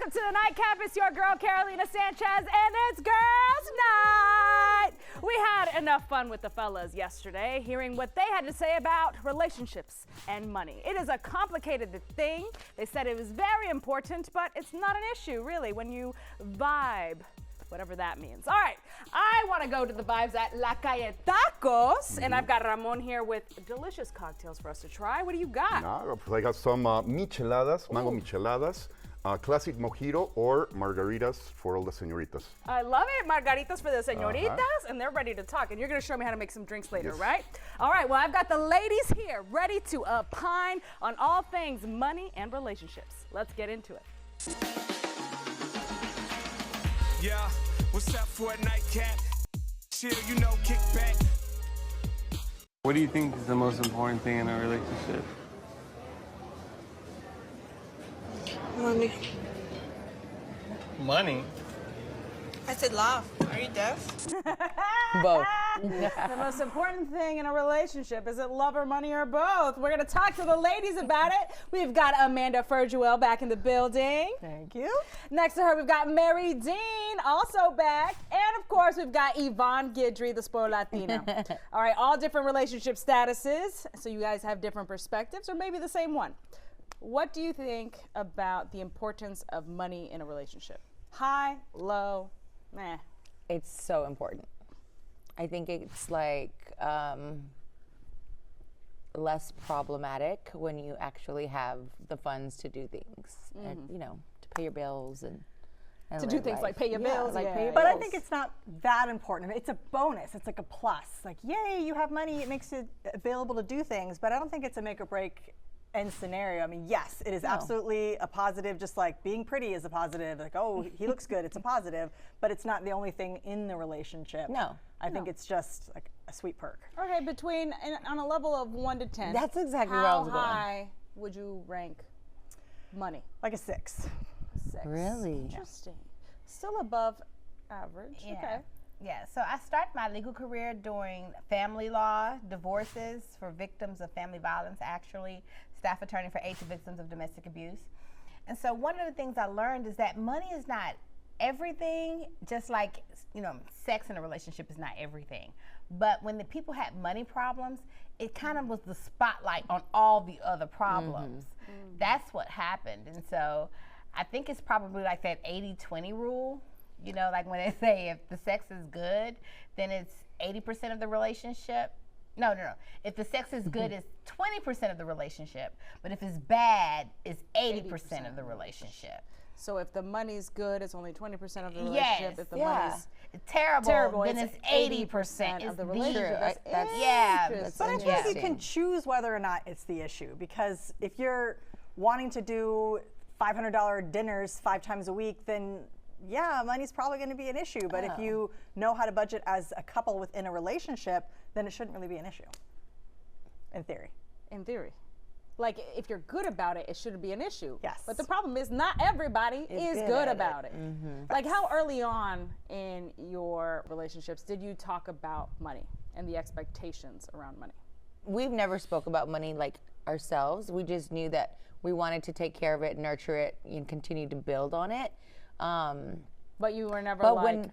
Welcome to the Nightcap. It's your girl, Carolina Sanchez, and it's Girls Night. We had enough fun with the fellas yesterday, hearing what they had to say about relationships and money. It is a complicated thing. They said it was very important, but it's not an issue, really, when you vibe. Whatever that means. All right, I want to go to the vibes at La Calle Tacos, and I've got Ramon here with delicious cocktails for us to try. What do you got? I got some micheladas, mango micheladas, classic mojito, or margaritas for all the señoritas. I love it. Margaritas for the señoritas, and they're ready to talk. And you're going to show me how to make some drinks later, right? All right, well, I've got the ladies here ready to opine on all things money and relationships. Let's get into it. Yeah, what's up for a nightcap? Chill, you know, kick back. What do you think is the most important thing in a relationship? Money. Money? I said love. Are you deaf? Both. The most important thing in a relationship, is it love or money or both? We're going to talk to the ladies about it. We've got Amanda Ferguel back in the building. Thank you. Next to her, we've got Mary Dean, also back. And of course, we've got Yvonne Guidry, the Spoiled Latina. All right, all different relationship statuses, so you guys have different perspectives, or maybe the same one. What do you think about the importance of money in a relationship? High, low, meh? It's so important. I think it's like less problematic when you actually have the funds to do things, and, you know, to pay your bills and To do live things life. like pay your bills. like pay your But I bills. think it's not that important. It's a bonus. It's like a plus. Like, yay, you have money. It makes it available to do things. But I don't think it's a make or break end scenario. I mean, yes, it is absolutely a positive, just like being pretty is a positive. Like, oh, he looks good. It's a positive. But it's not the only thing in the relationship. No. I think it's just like a sweet perk. Okay, on a level of 1 to 10. That's exactly where I was going. How high would you rank money? Like a 6. 6. Really? Interesting. Still above average. Yeah. Okay. Yeah, so I started my legal career doing family law, divorces for victims of family violence, actually, staff attorney for aid to victims of domestic abuse. And so one of the things I learned is that money is not everything, just like, you know, sex in a relationship is not everything. But when the people had money problems, it kind of was the spotlight on all the other problems. That's what happened. And so I think it's probably like that 80-20 rule. You know, like when they say if the sex is good, then it's 80% of the relationship. No. If the sex is good, it's 20% of the relationship. But if it's bad, it's 80% of the relationship. So if the money's good, it's only 20% of the relationship. Yes. If the Yeah. money's Terrible, then it's it's 80% of the It's relationship. True. That's yeah, interesting. But I feel like you Interesting. can choose whether or not it's the issue, because if you're wanting to do $500 dinners 5 times a week, then yeah, money's probably going to be an issue. But if you know how to budget as a couple within a relationship, then it shouldn't really be an issue, in theory. In theory. Like, if you're good about it, it shouldn't be an issue. Yes. But the problem is not everybody is good about it. Like, how early on in your relationships did you talk about money and the expectations around money? We've never spoke about money like ourselves. We just knew that we wanted to take care of it, nurture it, and continue to build on it. But you were never But like...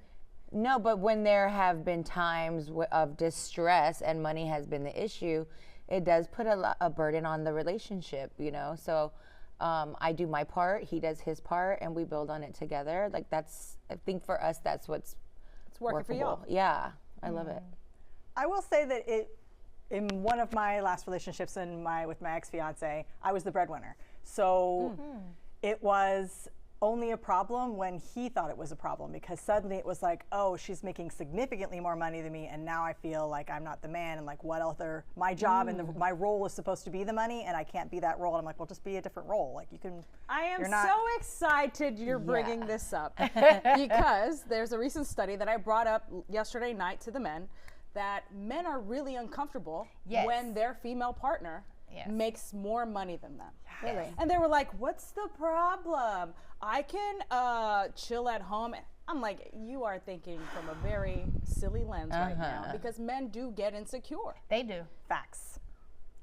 but when there have been times of distress and money has been the issue, it does put a burden on the relationship, you know? So I do my part, he does his part, and we build on it together. Like, that's, I think for us, that's what's It's working for workable. y'all. Yeah, I love it. I will say that in one of my last relationships with my ex-fiance, I was the breadwinner. So it was only a problem when he thought it was a problem, because suddenly it was like, oh, she's making significantly more money than me, and now I feel like I'm not the man, and like what other, my job and my role is supposed to be the money, and I can't be that role. And I'm like, well, just be a different role. Like, you can. I am you're not- so excited you're bringing this up because there's a recent study that I brought up yesterday night to the men that men are really uncomfortable when their female partner makes more money than them. Really? And they were like, what's the problem? I can chill at home. I'm like, you are thinking from a very silly lens right now, because men do get insecure. They do. Facts.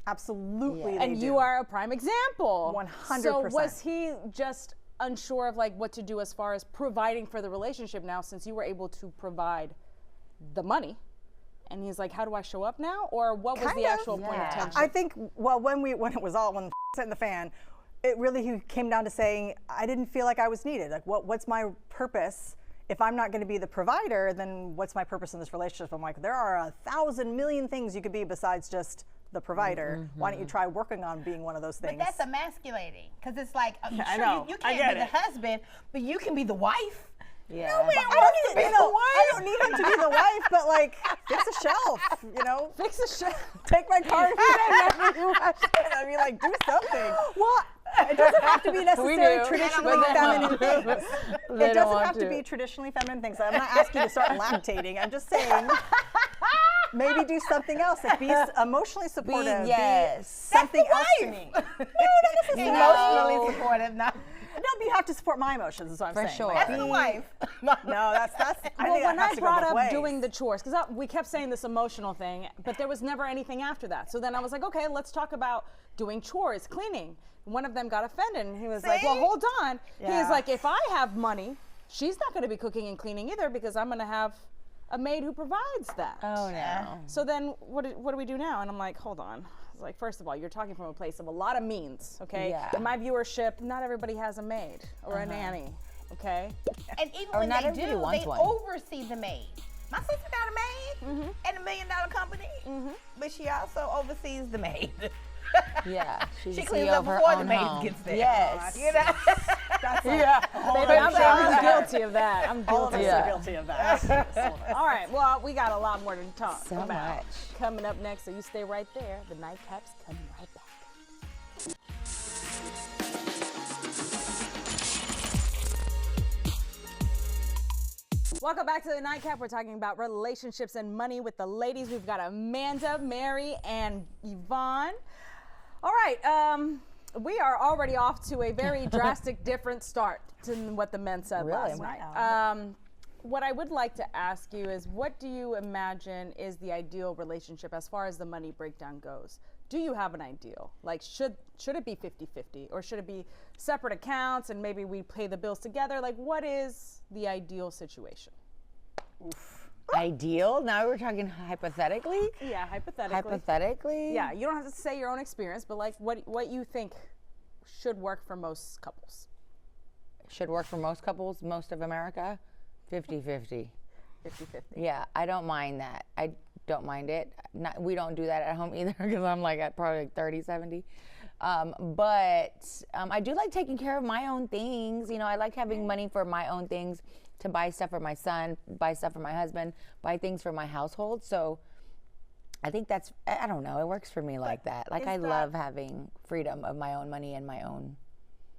Absolutely. Yeah. they And do. you are a prime example. 100%. So was he just unsure of like what to do as far as providing for the relationship now, since you were able to provide the money. And he's like, how do I show up now? Or what was the actual point of tension? I think, well, when it was all, when hit in the fan, it really came down to saying, I didn't feel like I was needed. Like, what's my purpose? If I'm not going to be the provider, then what's my purpose in this relationship? I'm like, there are 1,000 million things you could be besides just the provider. Why don't you try working on being one of those things? But that's emasculating, because it's like, I sure, know. you I can't get be the husband, but you can be the wife. Yeah. No man I wants to don't be need, the wife. I don't need him to be the wife, but like, fix a shelf, you know? Fix the shit. Take my car if you wash it. I mean, like, do something. Well, it doesn't have to be necessarily do. traditionally But they feminine don't. things. They It don't doesn't want have to to. be traditionally feminine things. I'm not asking you to start lactating. I'm just saying, maybe do something else. Like, be emotionally supportive. yes. Be something That's else the to me. wife. No, not necessarily. Emotionally supportive, not No, you have to support my emotions, is what I'm For saying. sure. Like, that's the be- wife. No, that's. I Well, think when that has I to go brought both up ways. doing the chores, because we kept saying this emotional thing, but there was never anything after that. So then I was like, okay, let's talk about doing chores, cleaning. One of them got offended, and he was like, well, See? hold on. Yeah. He's like, if I have money, she's not going to be cooking and cleaning either, because I'm going to have a maid who provides that. Oh no. So then what do we do now? And I'm like, hold on. I was like, first of all, you're talking from a place of a lot of means, okay? Yeah. In my viewership, not everybody has a maid or a nanny, okay? And even Or when not they everybody do, wants they one. oversee the maid. My sister got a maid and $1 million company, but she also oversees the maid. Yeah. She's She the cleans CEO up of her before the own maid home. gets there. Yes. You know? That's Baby, I'm guilty of that. I'm all of guilty. us Yeah. are guilty of that. All right, well, we got a lot more to talk So about. much. Coming up next, so you stay right there. The Nightcap's coming right back. Welcome back to the Nightcap. We're talking about relationships and money with the ladies. We've got Amanda, Mary, and Yvonne. All right, we are already off to a very drastic different start than what the men said Really? last night. What I would like to ask you is, what do you imagine is the ideal relationship as far as the money breakdown goes? Do you have an ideal? Like, should it be 50-50, or should it be separate accounts and maybe we pay the bills together? Like, what is the ideal situation? Ideal? Now we're talking hypothetically? Yeah, hypothetically. Hypothetically? Yeah, you don't have to say your own experience, but like what you think should work for most couples. Should work for most couples, most of America. 50-50. 50-50. Yeah, I don't mind that. I don't mind it. We don't do that at home either, because I'm like at probably like 30-70. But I do like taking care of my own things. You know, I like having money for my own things, to buy stuff for my son, buy stuff for my husband, buy things for my household. So I think that's, I don't know, it works for me like that. Like, I love having freedom of my own money and my own.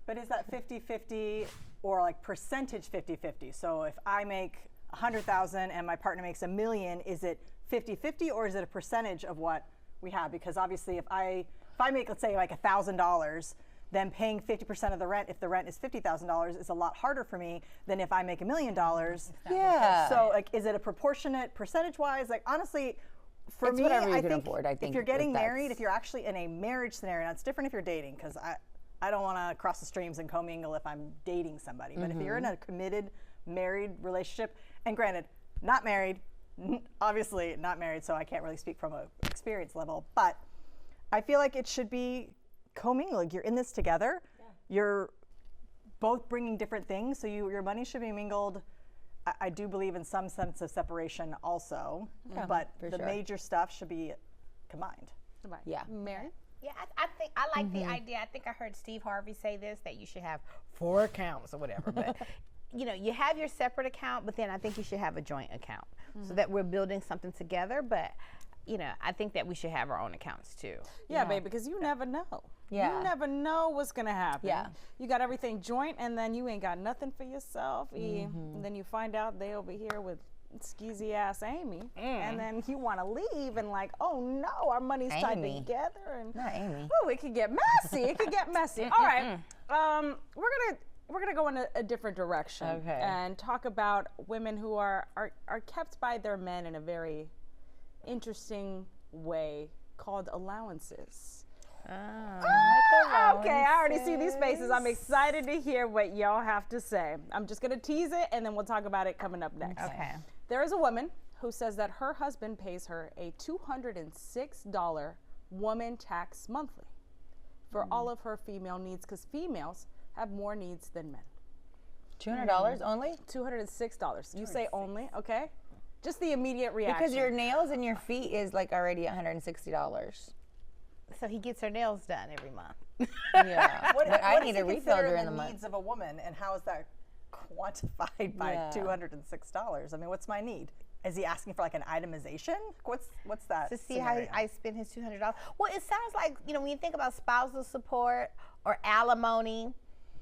But is that 50-50 or like percentage 50-50? So if I make 100,000 and my partner makes $1 million, is it 50-50, or is it a percentage of what we have? Because obviously if I make, let's say, like $1,000, then paying 50% of the rent, if the rent is $50,000, is a lot harder for me than if I make $1 million. Yeah. So like, is it a proportionate percentage-wise? Like, honestly, for It's me, whatever you I can think afford, I think, if you're getting if that's- married, if you're actually in a marriage scenario, now it's different if you're dating, because I don't want to cross the streams and commingle if I'm dating somebody. But if you're in a committed married relationship, and granted, not married, obviously not married, so I can't really speak from an experience level, but I feel like it should be commingling. You're in this together. You're both bringing different things, so your money should be mingled. I do believe in some sense of separation also, but for the sure. major stuff should be combined. Yeah. Mary? Yeah, I think I like the idea. I think I heard Steve Harvey say this, that you should have 4 accounts or whatever. But you know, you have your separate account, but then I think you should have a joint account so that we're building something together. But you know, I think that we should have our own accounts too. Yeah, babe, because you never know. Yeah. You never know what's gonna happen. Yeah. You got everything joint, and then you ain't got nothing for yourself. And then you find out they over here with skeezy ass Amy, and then you want to leave, and like, oh no, our money's tied Amy. together, and Not Amy. oh, it could get messy. It could get messy. All right, we're gonna go in a different direction, Okay. and talk about women who are kept by their men in a very interesting way called allowances. Okay, I already see these faces. I'm excited to hear what y'all have to say. I'm just gonna tease it and then we'll talk about it coming up next. Okay. There is a woman who says that her husband pays her a $206 woman tax monthly for all of her female needs, because females have more needs than men. $200 only? $206. You say only, okay? Just the immediate reaction. Because your nails and your feet is like already $160. So he gets her nails done every month. Yeah. What, But I what need does a he refill consider during the the month. needs of a woman, and how is that quantified by Yeah. $206? I mean, what's my need? Is he asking for like an itemization? What's that? To see how scenario? I spend his $200. Well, it sounds like, you know, when you think about spousal support or alimony,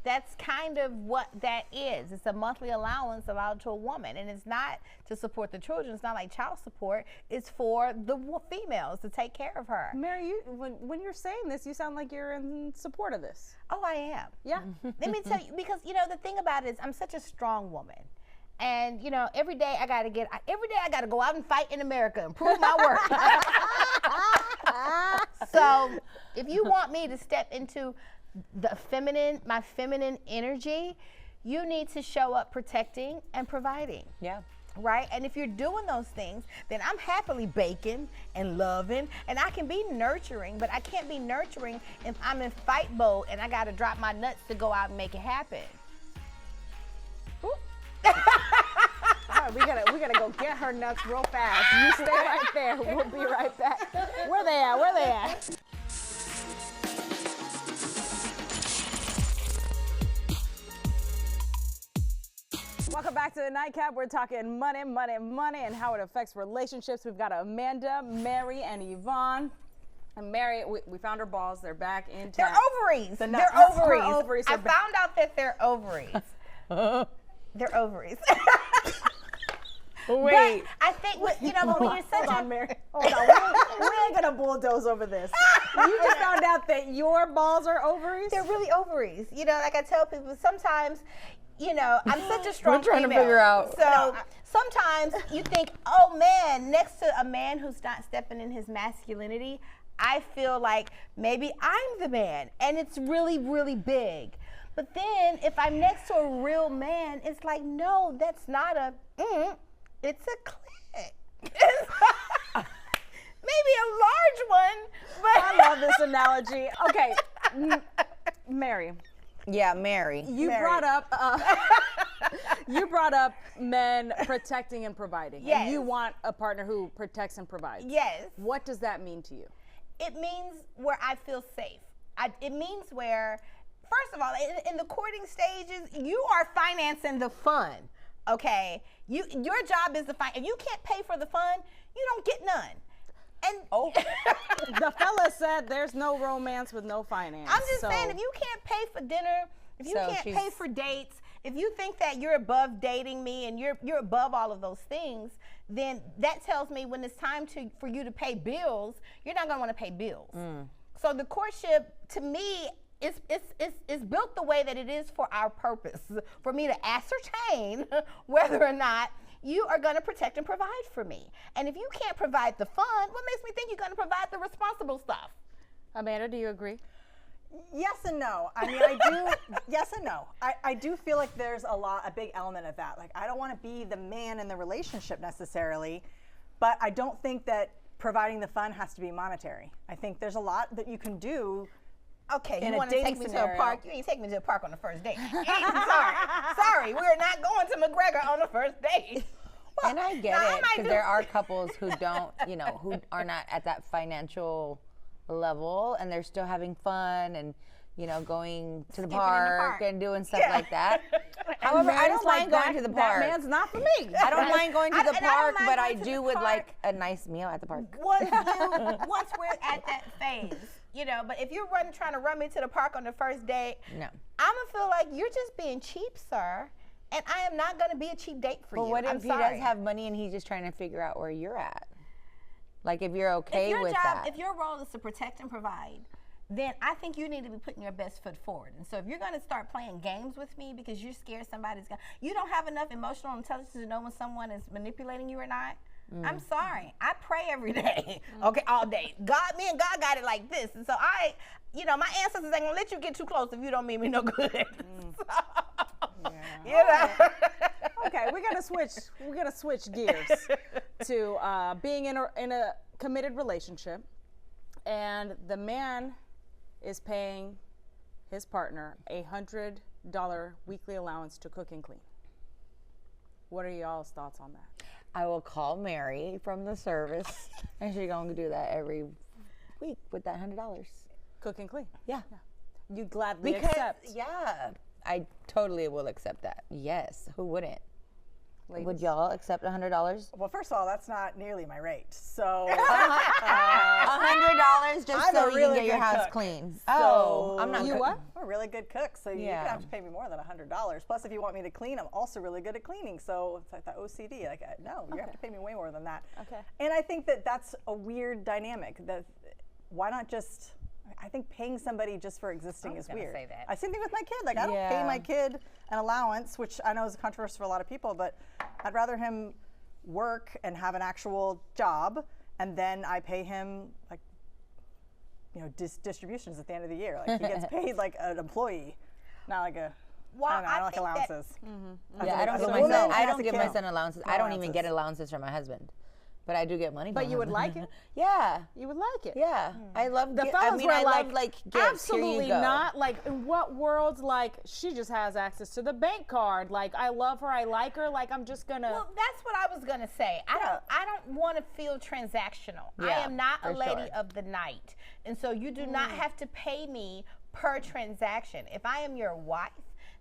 that's kind of what that is. It's a monthly allowance allowed to a woman, and it's not to support the children. It's not like child support. It's for the females to take care of her. Mary, when you're saying this, you sound like you're in support of this. Oh, I am. Yeah. Let me tell you, because, you know, the thing about it is I'm such a strong woman. And, you know, every day I got to go out and fight in America and prove my worth. So if you want me to step into my feminine energy, you need to show up protecting and providing. Yeah. Right? And if you're doing those things, then I'm happily baking and loving, and I can be nurturing, but I can't be nurturing if I'm in fight mode and I got to drop my nuts to go out and make it happen. All right, we gotta go get her nuts real fast. You stay right there. We'll be right back. Where they at? Where they at? Welcome back to the Nightcap. We're talking money, and how it affects relationships. We've got Amanda, Mary, and Yvonne. And Mary, we found her balls. They're back intact. They're ovaries. They're Her ovaries. ovaries I are back. found out that they're ovaries. They're ovaries. Wait. But I think, you know, but when you're such Hold a on, Mary. Hold on. We ain't gonna bulldoze over this. You just found out that your balls are ovaries? they're really ovaries. You know, like I tell people, sometimes, you know, I'm such a strong We're trying to female. figure out. So sometimes you think, oh man, next to a man who's not stepping in his masculinity, I feel like maybe I'm the man, and it's really, really big. But then if I'm next to a real man, it's like, no, that's not a, it's a clit. Maybe a large one, but I love this analogy. Okay, Mary. Yeah, Mary. You brought up men protecting and providing. Yes. And you want a partner who protects and provides. Yes. What does that mean to you? It means where I feel safe. It means where, first of all, in the courting stages, you are financing the fun. Okay, your job is to find. If you can't pay for the fun, you don't get none. And The fella said there's no romance with no finance. I'm just saying, if you can't pay for dinner, if you So can't pay she's- for dates, if you think that you're above dating me and you're above all of those things, then that tells me when it's time for you to pay bills, you're not gonna want to pay bills. So the courtship, to me, is built the way that it is for our purpose, for me to ascertain whether or not you are going to protect and provide for me. And if you can't provide the fun, what makes me think you're going to provide the responsible stuff? Amanda, do you agree? Yes and no. I mean, I do. Yes and no. I do feel like there's a big element of that. Like, I don't want to be the man in the relationship necessarily, but I don't think that providing the fun has to be monetary. I think there's a lot that you can do. Okay, In you a want to take dating me to scenario. a park? You ain't take me to a park on the first date. Sorry, we're not going to McGregor on the first date. And I get now, I it, might because do- there are couples who don't, you know, who are not at that financial level, and they're still having fun and, you know, going to the Skipping in the park park. and doing stuff like that. However, I don't mind going to the park. That man's not for me. I don't mind going to the and I don't park, mind but going I to the do would park. like a nice meal at the park. Once we're at that phase, you know, but if you're trying to run me to the park on the first date, No. I'm gonna feel like you're just being cheap, sir, and I am not gonna be a cheap date for But you. what I'm if he sorry. does have money and he's just trying to figure out where you're at? Like, if you're okay if your with job, that. if your role is to protect and provide, then I think you need to be putting your best foot forward. And so if you're going to start playing games with me because you're scared somebody's going to, you don't have enough emotional intelligence to know when someone is manipulating you or not, I'm sorry. I pray every day. Okay, all day. Me and God got it like this. And so my ancestors ain't gonna let you get too close if you don't mean me no good. Okay, we're gonna switch gears to being in a committed relationship, and the man is paying his partner $100 weekly allowance to cook and clean. What are y'all's thoughts on that? I will call Mary from the service, and she's gonna do that every week with that $100. Cook and clean. Yeah. You gladly accept. Yeah, I totally will accept that. Yes, who wouldn't? Would y'all accept $100? Well, first of all, that's not nearly my rate. So $100 just I'm so a you really can get your good house cook. clean. So I'm not. You what? I'm a really good cook, so you're gonna have to pay me more than $100. Plus, if you want me to clean, I'm also really good at cleaning. So it's like that OCD. Like, no, you have to pay me way more than that. Okay. And I think that that's a weird dynamic. That why not just? I think paying somebody just for existing is weird. say that. Same thing with my kid. Like, I don't pay my kid an allowance, which I know is a controversy for a lot of people, but I'd rather him work and have an actual job, and then I pay him like, distributions at the end of the year. Like, he gets paid like an employee, not like a. Well, I don't know, I don't like think that- allowances. Yeah, I don't as give a my woman, son. I I have don't to give my kill. son allowances. No I don't even get allowances. allowances from my husband, but I do get money. But from you him. would like it? Yeah. You would like it? Yeah, I love The gi- fellas I mean, were I like, love like gifts. absolutely Here you go. not. Like, in what world? Like, she just has access to the bank card. Like, I love her. I like her. Like, I'm just gonna. Well, that's what I was gonna say. I don't want to feel transactional. I Yeah, am not a for lady sure. of the night, and so you do not have to pay me per transaction. If I am your wife,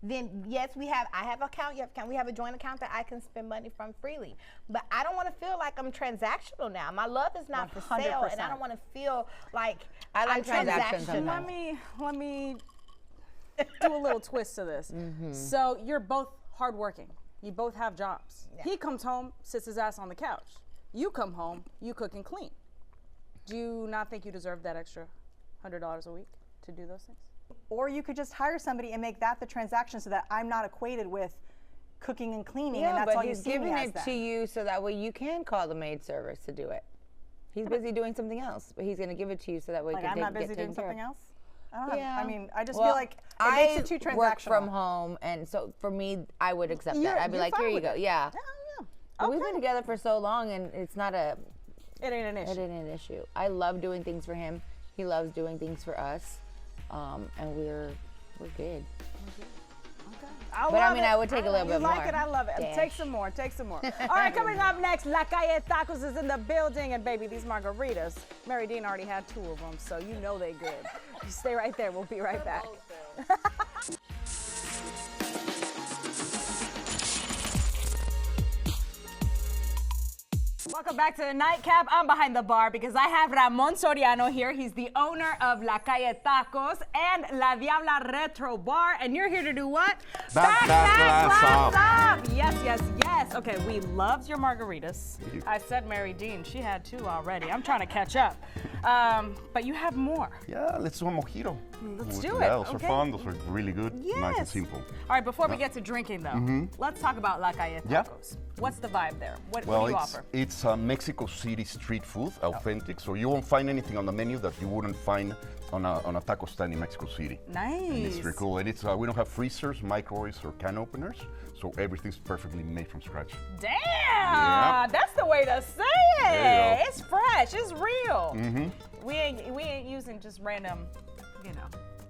then yes, I have an account, you have an account, we have a joint account that I can spend money from freely. But I don't want to feel like I'm transactional now. My love is not for sale, and I 100%. don't want to feel like I like I'm transactions transactional. sometimes. Let me do a little twist to this. So you're both hardworking. You both have jobs. He comes home, sits his ass on the couch. You come home, you cook and clean. Do you not think you deserve that extra $100 a week to do those things? Or you could just hire somebody and make that the transaction, so that I'm not equated with cooking and cleaning, and Yeah, that's but all you he's see me giving as it then. to you so that way you can call the maid service to do it. He's busy doing something else, but he's going to give it to you so that way Like, you I'm can not get busy doing taken care something of. else. I don't know. Yeah. I mean, I just Well, feel like it makes it too transactional. I work from home, and so for me, I would accept You're- that. I'd be you're like, fine here you with go. it. Yeah. Yeah. But we've been together for so long, and it's not a. It ain't an It issue. ain't an issue. I love doing things for him. He loves doing things for us, and we're good. But I mean, I would take a little You bit like more. it? I love it. Dash. Take some more. Take some more. All right, coming up next, La Calle Tacos is in the building, and baby, these margaritas. Mary Dean already had 2 of them, so you know they good. You stay right there. We'll be right back. Welcome back to the Nightcap. I'm behind the bar because I have Ramon Soriano here. He's the owner of La Calle Tacos and La Diabla Retro Bar. And you're here to do what? Back glass up. Yes, yes, yes. Okay, we loved your margaritas. Thank you. I said Mary Dean. She had 2 already. I'm trying to catch up. But you have more. Yeah, let's do a mojito. Let's do Yeah, it, those okay. are fun. Those are really good. Nice and Yes. simple. All right, before we get to drinking, though, let's talk about La Calle Tacos. Yeah. What's the vibe there? What Well, do you it's offer? it's Mexico City street food, authentic. So you won't find anything on the menu that you wouldn't find on a taco stand in Mexico City. And it's Nice. very cool. And it's we don't have freezers, microwaves, or can openers, so everything's perfectly made from scratch. Damn! Yeah. That's the way to say it. There you go. It's fresh. It's real. We ain't using just random,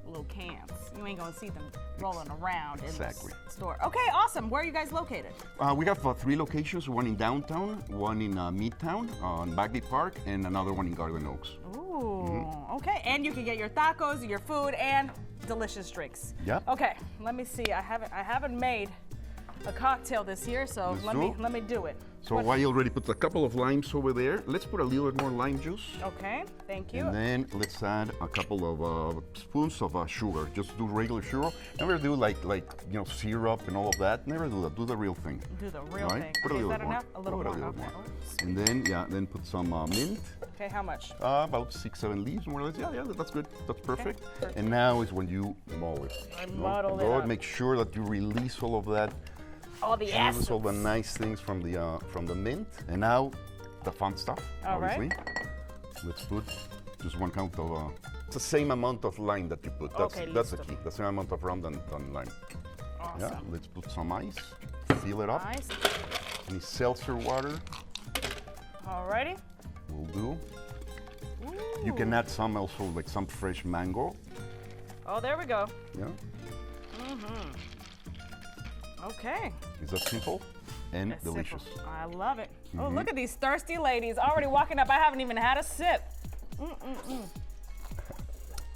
little cans. You ain't gonna see them rolling around in Exactly. the store. Okay, awesome. Where are you guys located? We have 3 locations, one in downtown, one in Midtown on Bagley Park, and another one in Garden Oaks. Ooh, okay. And you can get your tacos, your food, and delicious drinks. Yep. Okay, let me see. I haven't made a cocktail this year, so Let's let me do it. So I already put a couple of limes over there. Let's put a little bit more lime juice. Okay, thank you. And then let's add a couple of spoons of sugar. Just do regular sugar. Never do like syrup and all of that. Never do that. Do the real thing. Do the real Right? thing. Put a Okay, is little that bit more. enough? A little Put more. a little Okay. more. And then put some mint. Okay, how much? About 6-7 leaves, more or less. Yeah, that's good. That's perfect. And now is when you muddle it. muddle it Go up. and make sure that you release all of that All the juice, all the essence. nice things from the mint. And now the fun stuff, All right. obviously. Let's put just 1 count of, it's the same amount of lime that you put. That's, Okay, that's the listo. key. The same amount of rum than lime. Awesome. Yeah, let's put some ice, fill it up. Nice. Any seltzer water Alrighty. will do. You can add some also, like some fresh mango. Oh, there we go. Yeah, Okay. is that simple and That's delicious? simple. I love it. Oh, look at these thirsty ladies already walking up. I haven't even had a sip. Oh,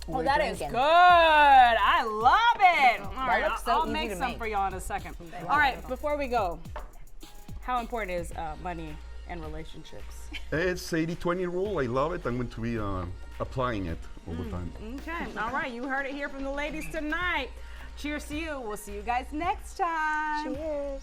We're that is drinking. good. I love it. All right, looks so I'll easy make to some make. for y'all in a second. All right, before we go, how important is money and relationships? It's 80-20 rule. I love it. I'm going to be applying it all the time. Okay, all right, you heard it here from the ladies tonight. Cheers to you. We'll see you guys next time. Cheers.